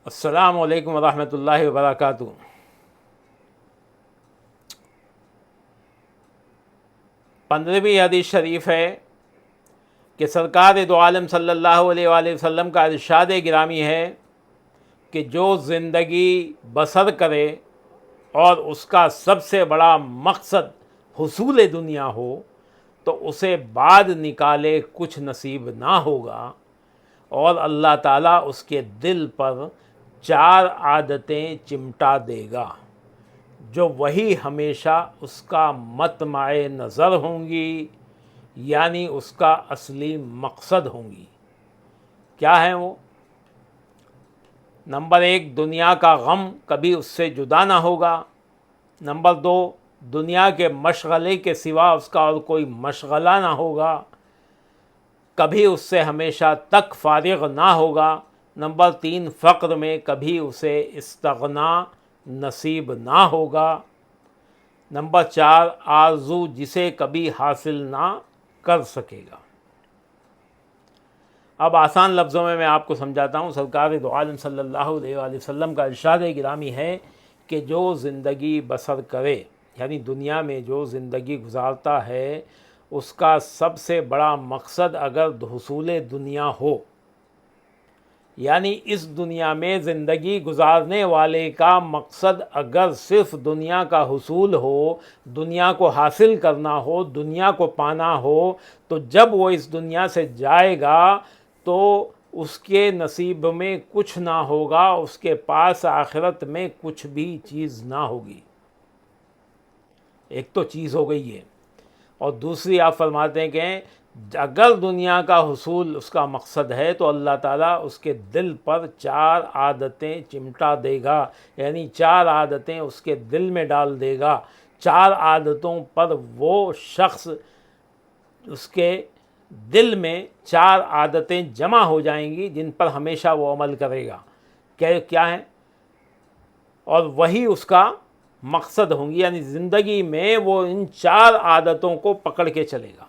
अस्सलामु अलैकुम वरहमतुल्लाहि वबरकातुहू। 15वीं हदीस शरीफ है कि सरकार दो आलम सल्लल्लाहु अलैहि वसल्लम का इरशाद गिरामी है कि जो ज़िंदगी बसर करे और उसका सबसे बड़ा मकसद हुसूल दुनिया हो तो उसे बाद निकाले कुछ नसीब ना होगा, और अल्लाह ताला उसके दिल पर 4 आदतें चिमटा देगा जो वही हमेशा उसका मतमाए नज़र होंगी, यानी उसका असली मकसद होंगी। क्या है वो? नंबर 1, दुनिया का गम कभी उससे जुदा ना होगा। नंबर 2, दुनिया के मशगले के सिवा उसका और कोई मशगला ना होगा, कभी उससे हमेशा तक फारिग ना होगा। नंबर 3, फ़क्र में कभी उसे इस्तगना नसीब ना होगा। नंबर 4, आरज़ू जिसे कभी हासिल ना कर सकेगा। अब आसान लफ्ज़ों में मैं आपको समझाता हूँ। सरकार दो आलम सल्लल्लाहु अलैहि वसल्लम का इरशाद गिरामी है कि जो ज़िंदगी बसर करे, यानी दुनिया में जो ज़िंदगी गुजारता है, उसका सबसे बड़ा मकसद अगर हुसूल दुनिया हो, यानी इस दुनिया में ज़िंदगी गुजारने वाले का मकसद अगर सिर्फ़ दुनिया का हुसूल हो, दुनिया को हासिल करना हो, दुनिया को पाना हो, तो जब वो इस दुनिया से जाएगा तो उसके नसीब में कुछ ना होगा, उसके पास आखिरत में कुछ भी चीज़ ना होगी। एक तो चीज़ हो गई है, और दूसरी आप फरमाते हैं कि अगर दुनिया का हुसूल उसका मकसद है तो अल्लाह ताला उसके दिल पर 4 आदतें चिमटा देगा, यानी 4 आदतें उसके दिल में डाल देगा। 4 आदतों पर वो शख्स, उसके दिल में 4 आदतें जमा हो जाएंगी जिन पर हमेशा वो अमल करेगा। क्या है? और वही उसका मकसद होंगी, यानी ज़िंदगी में वो इन 4 आदतों को पकड़ के चलेगा।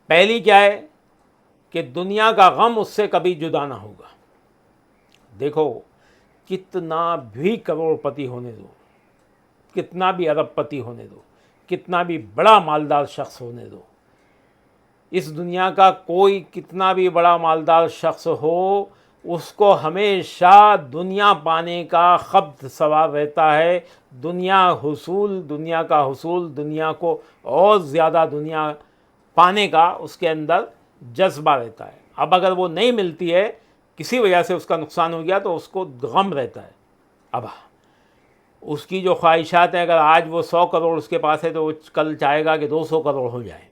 पहली क्या है कि दुनिया का गम उससे कभी जुदा ना होगा। देखो, कितना भी करोड़पति होने दो, कितना भी अरबपति होने दो, कितना भी बड़ा मालदार शख्स होने दो, इस दुनिया का कोई कितना भी बड़ा मालदार शख्स हो, उसको हमेशा दुनिया पाने का ख़ब्त सवार रहता है। दुनिया का हुसूल, दुनिया को और ज़्यादा दुनिया पाने का उसके अंदर जज्बा रहता है। अब अगर वो नहीं मिलती है, किसी वजह से उसका नुकसान हो गया, तो उसको गम रहता है। अब उसकी जो ख्वाहिशात हैं, अगर आज वो 100 करोड़ उसके पास है तो वो कल चाहेगा कि 200 करोड़ हो जाए।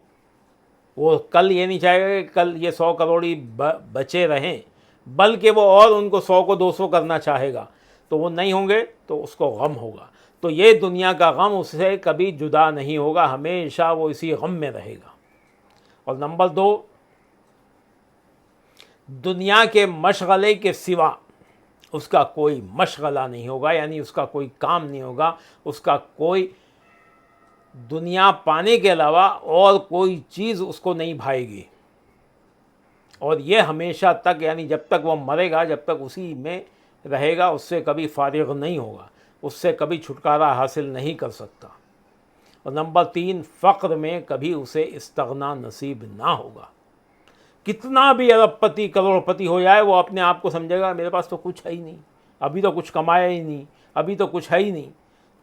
वो कल ये नहीं चाहेगा कि कल ये 100 करोड़ ही बचे रहें, बल्कि वो और उनको 100 को 200 करना चाहेगा। तो वो नहीं होंगे तो उसको गम होगा। तो ये दुनिया का गम उससे कभी जुदा नहीं होगा, हमेशा वो इसी गम में रहेगा। और नंबर 2, दुनिया के मशगले के सिवा उसका कोई मशगला नहीं होगा, यानी उसका कोई काम नहीं होगा, उसका कोई दुनिया पाने के अलावा और कोई चीज़ उसको नहीं भाएगी। और ये हमेशा तक, यानी जब तक वो मरेगा, जब तक उसी में रहेगा, उससे कभी फारिग नहीं होगा, उससे कभी छुटकारा हासिल नहीं कर सकता। और नंबर 3, फ़क्र में कभी उसे इस्तगना नसीब ना होगा। कितना भी अरबपति करोड़पति हो जाए, वो अपने आप को समझेगा मेरे पास तो कुछ है ही नहीं, अभी तो कुछ कमाया ही नहीं, अभी तो कुछ है ही नहीं।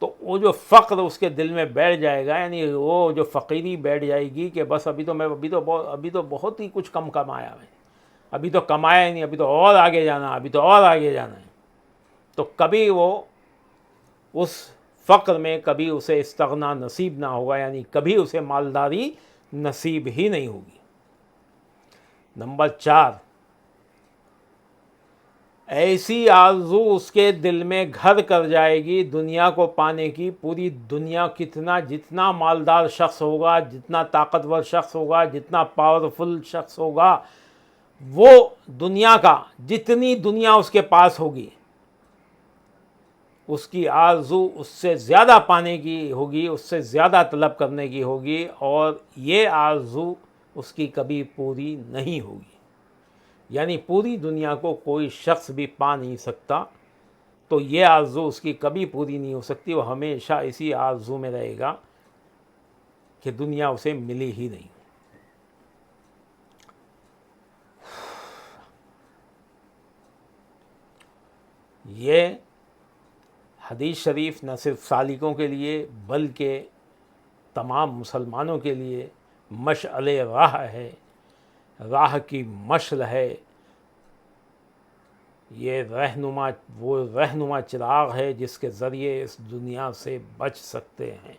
तो वो जो फ़क्र उसके दिल में बैठ जाएगा, यानी वो जो फ़कीरी बैठ जाएगी कि बस अभी तो बहुत ही कुछ कम कमाया है, अभी तो कमाया ही नहीं, अभी तो और आगे जाना, अभी तो और आगे जाना है। तो कभी वो उस फ़क्र में कभी उसे इस्तगना नसीब ना होगा, यानी कभी उसे मालदारी नसीब ही नहीं होगी। नंबर 4, ऐसी आरज़ू उसके दिल में घर कर जाएगी दुनिया को पाने की। पूरी दुनिया, जितना मालदार शख्स होगा, जितना ताकतवर शख्स होगा, जितना पावरफुल शख्स होगा, वो दुनिया का, जितनी दुनिया उसके पास होगी, उसकी आरज़ू उससे ज़्यादा पाने की होगी, उससे ज़्यादा तलब करने की होगी, और ये आरज़ू उसकी कभी पूरी नहीं होगी। यानी पूरी दुनिया को कोई शख्स भी पा नहीं सकता, तो ये आरज़ू उसकी कभी पूरी नहीं हो सकती। वो हमेशा इसी आरज़ू में रहेगा कि दुनिया उसे मिली ही नहीं। ये हदीस शरीफ न सिर्फ सालिकों के लिए बल्कि तमाम मुसलमानों के लिए मशअले राह है, राह की मशल है। ये वो रहनुमा चिराग है जिसके ज़रिए इस दुनिया से बच सकते हैं।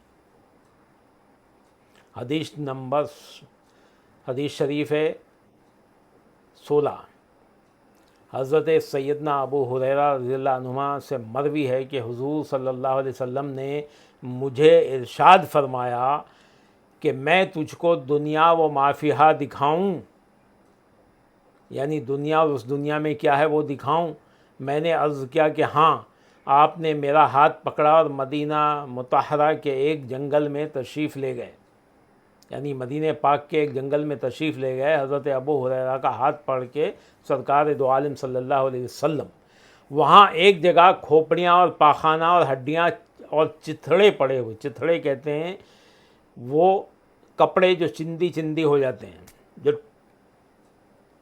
हदीस शरीफ है 16। हज़रत सैयदना अबू हुरैरा रज़ियल्लाहु अन्हुमा से मरवी है कि हुज़ूर सल्लल्लाहु अलैहि वसल्लम ने मुझे इरशाद फरमाया कि मैं तुझको दुनिया व माफ़िहा दिखाऊं, यानी दुनिया और उस दुनिया में क्या है वो दिखाऊं। मैंने अर्ज़ किया कि हाँ। आपने मेरा हाथ पकड़ा और मदीना मुतहरा के एक जंगल में तशरीफ़ ले गए, यानी मदीने पाक के एक जंगल में तशरीफ़ ले गए। हज़रत अबू हुरैरा का हाथ पकड़ के सरकार दो आलम सल्लल्लाहु अलैहि वसल्लम, वहाँ एक जगह खोपड़ियाँ और पाखाना और हड्डियाँ और चिथड़े पड़े हुए, चिथड़े कहते हैं वो कपड़े जो चिंदी चिंदी हो जाते हैं, जो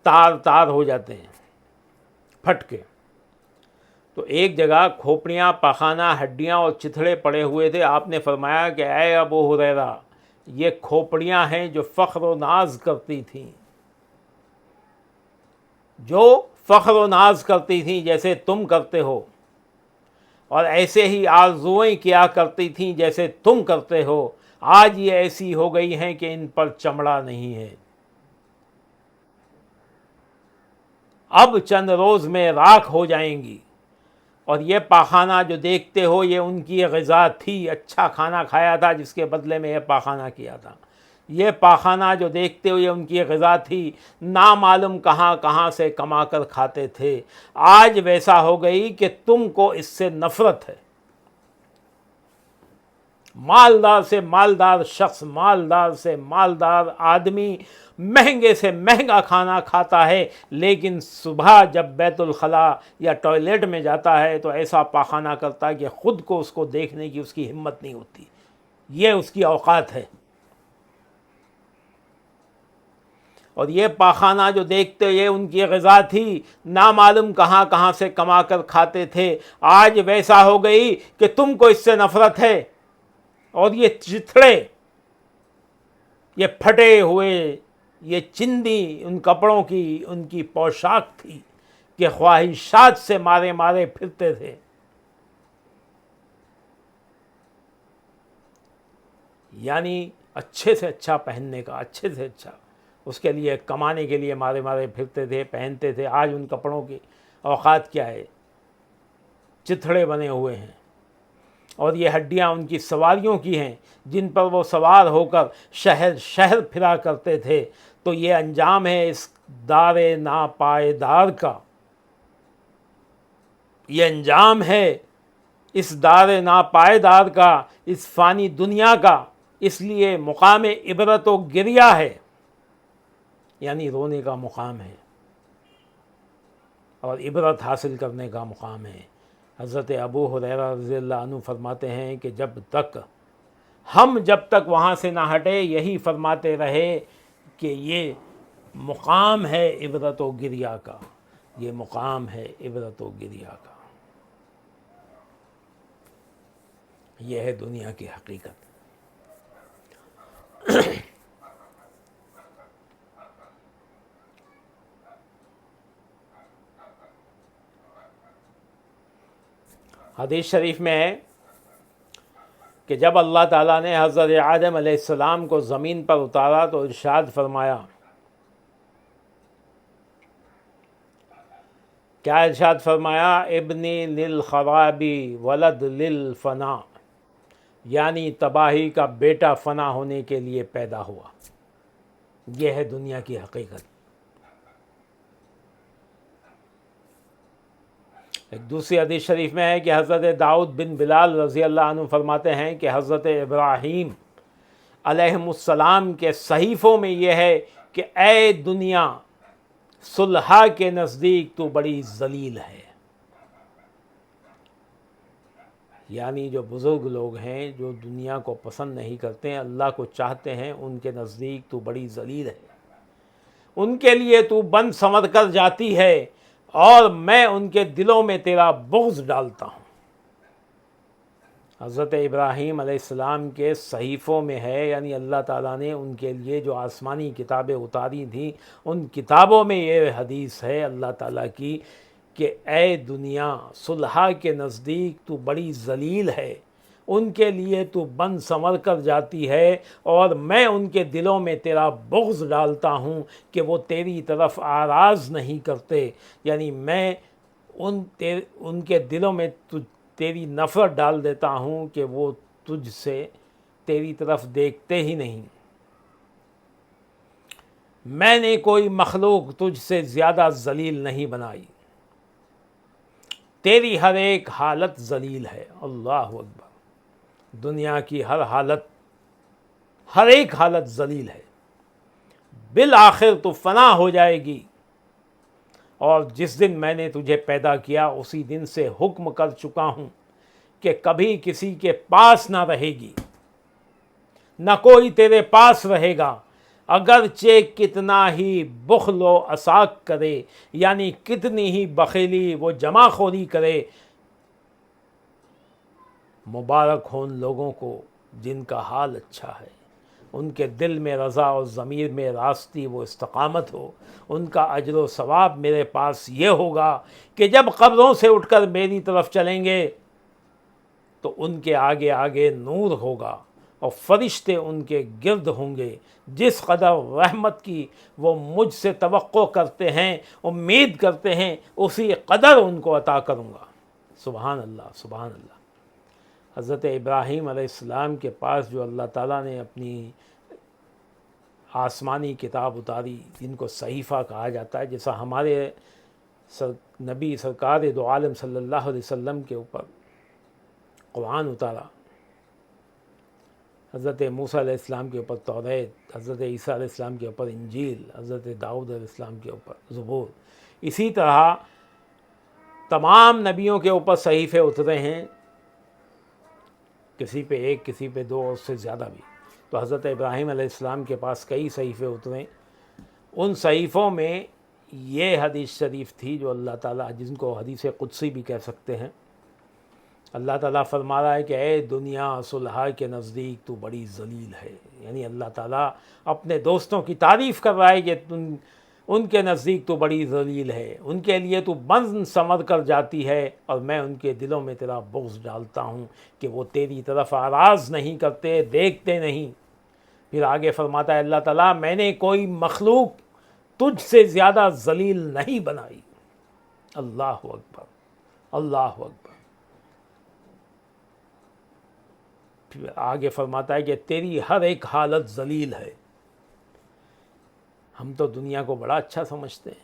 तार तार हो जाते हैं फट के। तो एक जगह खोपड़ियाँ, पाखाना, हड्डियाँ और चिथड़े पड़े हुए थे। आपने फरमाया कि ऐ अबू हुरैरा, ये खोपड़ियाँ हैं जो फ़ख्र व नाज करती थीं, जो फ़ख्र व नाज करती थीं जैसे तुम करते हो, और ऐसे ही आरज़ुएं किया करती थीं जैसे तुम करते हो। आज ये ऐसी हो गई हैं कि इन पर चमड़ा नहीं है। अब चंद रोज़ में राख हो जाएंगी। और ये पाखाना जो देखते हो ये उनकी ग़िज़ा थी, अच्छा खाना खाया था जिसके बदले में ये पाखाना किया था। ये पाखाना जो देखते हो ये उनकी ग़िज़ा थी, ना मालूम कहाँ कहाँ से कमा कर खाते थे। आज वैसा हो गई कि तुमको इससे नफ़रत है। मालदार से मालदार शख्स, मालदार से मालदार आदमी महंगे से महंगा खाना खाता है, लेकिन सुबह जब बैतुल खला या टॉयलेट में जाता है तो ऐसा पाखाना करता है कि ख़ुद को उसको देखने की उसकी हिम्मत नहीं होती। ये उसकी औकात है। और ये पाखाना जो देखते ये उनकी ग़िज़ा थी, ना मालूम कहाँ कहाँ से कमा कर खाते थे। आज वैसा हो गई कि तुमको इससे नफ़रत है। और ये चिथड़े, ये फटे हुए, ये चिंदी उन कपड़ों की उनकी पोशाक थी कि ख्वाहिशात से मारे मारे फिरते थे। यानी अच्छे से अच्छा पहनने का, अच्छे से अच्छा, उसके लिए कमाने के लिए मारे मारे फिरते थे, पहनते थे। आज उन कपड़ों की औकात क्या है, चिथड़े बने हुए हैं। और ये हड्डियाँ उनकी सवारियों की हैं जिन पर वो सवार होकर शहर शहर फिरा करते थे। तो ये अंजाम है इस दारे नापायदार का, ये अंजाम है इस दारे नापायदार का, इस फ़ानी दुनिया का। इसलिए मुकाम इबरत व गिरिया है, यानी रोने का मुकाम है और इबरत हासिल करने का मुकाम है। हज़रत अबू हुरैरा रज़ियल्लाहु अन्हु फरमाते हैं कि जब तक वहाँ से ना हटे यही फरमाते रहे कि ये मुकाम है इबरत व गिरिया का, ये मुकाम है इबरत व गिरिया का। यह है दुनिया की हकीकत। हदीस शरीफ में है कि जब अल्लाह ताला ने हज़रत आदम अलैहिस्सलाम को ज़मीन पर उतारा तो इरशाद फरमाया, क्या इरशाद फरमाया, इब्नी लिल खराबी वलद लिल फ़ना, यानी तबाही का बेटा फ़ना होने के लिए पैदा हुआ। यह है दुनिया की हकीकत। एक दूसरी हदीस शरीफ में है कि हज़रत दाऊद बिन बिलाल रज़ी अल्लाह अन्हु फरमाते हैं कि हज़रत इब्राहीम अलैहिस्सलाम के सहीफ़ों में यह है कि ऐ दुनिया, सुलहा के नज़दीक तू बड़ी जलील है। यानी जो बुज़ुर्ग लोग हैं, जो दुनिया को पसंद नहीं करते हैं, अल्लाह को चाहते हैं, उनके नज़दीक तू बड़ी जलील है। उनके लिए तू बन संवर कर जाती है और मैं उनके दिलों में तेरा बुग़्ज़ डालता हूँ। हज़रत इब्राहीम अलैहिस्सलाम के सहीफ़ों में है, यानी अल्लाह ताला ने उनके लिए जो आसमानी किताबें उतारी थीं, उन किताबों में ये हदीस है अल्लाह ताला की कि ए दुनिया, सुलहा के नज़दीक तू बड़ी जलील है, उनके लिए तू बन संवर कर जाती है और मैं उनके दिलों में तेरा बुग़्ज़ डालता हूँ कि वो तेरी तरफ आराज़ नहीं करते। यानी मैं उनके दिलों में तेरी नफ़रत डाल देता हूँ कि वो तुझसे तेरी तरफ देखते ही नहीं। मैंने कोई मखलूक तुझसे ज़्यादा ज़लील नहीं बनाई, तेरी हर एक हालत ज़लील है। अल्लाह अकबर। दुनिया की हर हालत, हर एक हालत ज़लील है। बिल आखिर तो फ़ना हो जाएगी। और जिस दिन मैंने तुझे पैदा किया उसी दिन से हुक्म कर चुका हूँ कि कभी किसी के पास ना रहेगी, न कोई तेरे पास रहेगा, अगरचे कितना ही बुखलो असाक करे, यानी कितनी ही बखेली वो जमाखोरी करे। मुबारक हो उन लोगों को जिनका हाल अच्छा है, उनके दिल में रज़ा और ज़मीर में रास्ती वो इस्तकामत हो। उनका अजर व सवाब मेरे पास ये होगा कि जब कब्रों से उठकर मेरी तरफ चलेंगे तो उनके आगे आगे नूर होगा और फरिश्ते उनके गिर्द होंगे। जिस कदर रहमत की वो मुझसे तवक्को करते हैं, उम्मीद करते हैं, उसी कदर उनको अता करूँगा। सुबहान अल्लाह, सुबहान अल्लाह। हज़रत इब्राहीम अलैहिस्सलाम के पास जो अल्लाह ताला ने अपनी आसमानी किताब उतारी, जिनको सहीफ़ा कहा जाता है, जैसा हमारे नबी सरकार दो आलम सल्लल्लाहु अलैहि वसल्लम के ऊपर कुरान उतारा, हज़रत मूसा अलैहिस्सलाम के ऊपर तौरात, हज़रत ईसा अलैहिस्सलाम के ऊपर इंजील, हज़रत दाऊद अलैहिस्सलाम के ऊपर ज़बूर, इसी तरह तमाम नबियों के ऊपर सहीफ़े उतरे हैं, किसी पे एक, किसी पे दो और उससे ज़्यादा भी। तो हज़रत इब्राहीम अलैहिस्सलाम के पास कई सहीफ़े उतरे। उन सहीफ़ों में ये हदीस शरीफ थी जो अल्लाह ताला, जिनको हदीस कुदसी भी कह सकते हैं, अल्लाह ताला फरमा रहा है कि ए दुनिया, सुलहा के नज़दीक तू बड़ी जलील है। यानी अल्लाह ताला अपने दोस्तों की तारीफ़ कर रहा है कि तुम उनके नज़दीक तो बड़ी जलील है, उनके लिए तो बन संवर कर जाती है और मैं उनके दिलों में तेरा बुग़्ज़ डालता हूँ कि वो तेरी तरफ आराज़ नहीं करते, देखते नहीं। फिर आगे फरमाता है अल्लाह ताला, मैंने कोई मखलूक तुझसे ज़्यादा जलील नहीं बनाई। अल्लाह अकबर, अल्लाह अकबर। फिर आगे फरमाता है कि तेरी हर एक हालत जलील है। हम तो दुनिया को बड़ा अच्छा समझते हैं,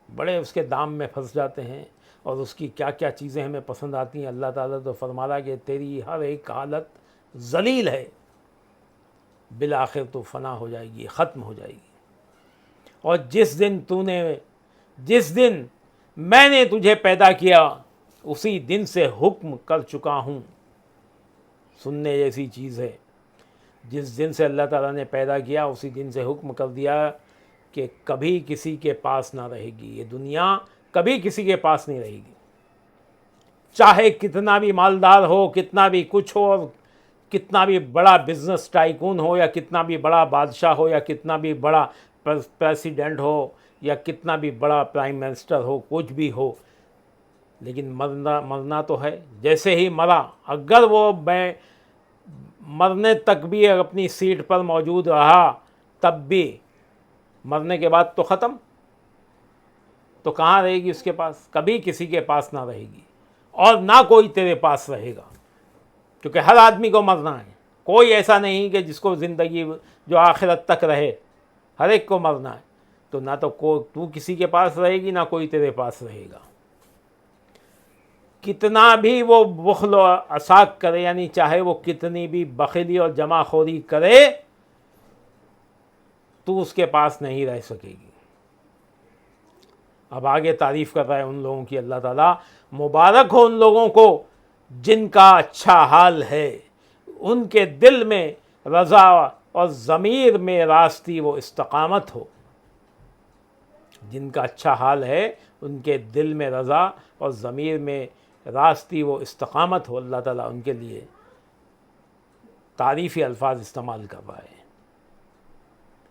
बड़े उसके दाम में फंस जाते हैं और उसकी क्या क्या चीज़ें हमें पसंद आती हैं। अल्लाह ताला तो फरमा रहा है कि तेरी हर एक हालत जलील है, बिल आखिर तो फ़ना हो जाएगी, ख़त्म हो जाएगी। और जिस दिन मैंने तुझे पैदा किया उसी दिन से हुक्म कर चुका हूँ। सुनने जैसी चीज़ है, जिस दिन से अल्लाह ताला ने पैदा किया उसी दिन से हुक्म कर दिया कि कभी किसी के पास ना रहेगी, ये दुनिया कभी किसी के पास नहीं रहेगी। चाहे कितना भी मालदार हो, कितना भी कुछ हो, और कितना भी बड़ा बिजनेस टाइकून हो, या कितना भी बड़ा बादशाह हो, या कितना भी बड़ा प्रेसिडेंट हो, या कितना भी बड़ा प्राइम मिनिस्टर हो, कुछ भी हो, लेकिन मरना तो है। जैसे ही मरा, अगर वो मरने तक भी अपनी सीट पर मौजूद रहा, तब भी मरने के बाद तो ख़त्म, तो कहाँ रहेगी उसके पास? कभी किसी के पास ना रहेगी और ना कोई तेरे पास रहेगा, क्योंकि हर आदमी को मरना है। कोई ऐसा नहीं कि जिसको ज़िंदगी जो आखिरत तक रहे, हर एक को मरना है। तो ना तो तू किसी के पास रहेगी, ना कोई तेरे पास रहेगा। कितना भी वो बुखल असाक करे, यानी चाहे वो कितनी भी बखीली और जमाखोरी करे, तू उसके पास नहीं रह सकेगी। अब आगे तारीफ़ कर रहा है उन लोगों की अल्लाह ताला, मुबारक हो उन लोगों को जिनका अच्छा हाल है, उनके दिल में रज़ा और ज़मीर में रास्ती वो इस्तकामत हो। जिनका अच्छा हाल है उनके दिल में रज़ा और ज़मीर में रास्ती वो इस्तकामत हो, अल्लाह ताला उनके लिए तारीफ़ी अल्फाज इस्तेमाल कर रहा है।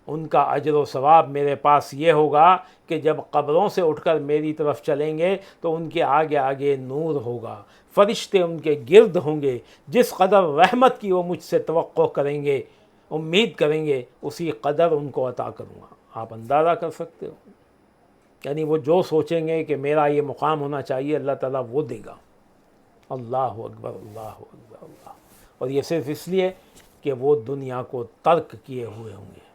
उनका अजर व सवाब मेरे पास ये होगा कि जब कब्रों से उठकर मेरी तरफ चलेंगे तो उनके आगे आगे नूर होगा, फ़रिश्ते उनके गिर्द होंगे, जिस कदर रहमत की वो मुझसे तवक्को करेंगे, उम्मीद करेंगे, उसी कदर उनको अता करूँगा। आप अंदाज़ा कर सकते हो, यानी वो जो सोचेंगे कि मेरा ये मुकाम होना चाहिए, अल्लाह ताला वो देगा। अल्लाह अकबर, अल्लाह अकबर, अल्लाह। और ये सिर्फ़ इसलिए कि वो दुनिया को तर्क किए हुए होंगे।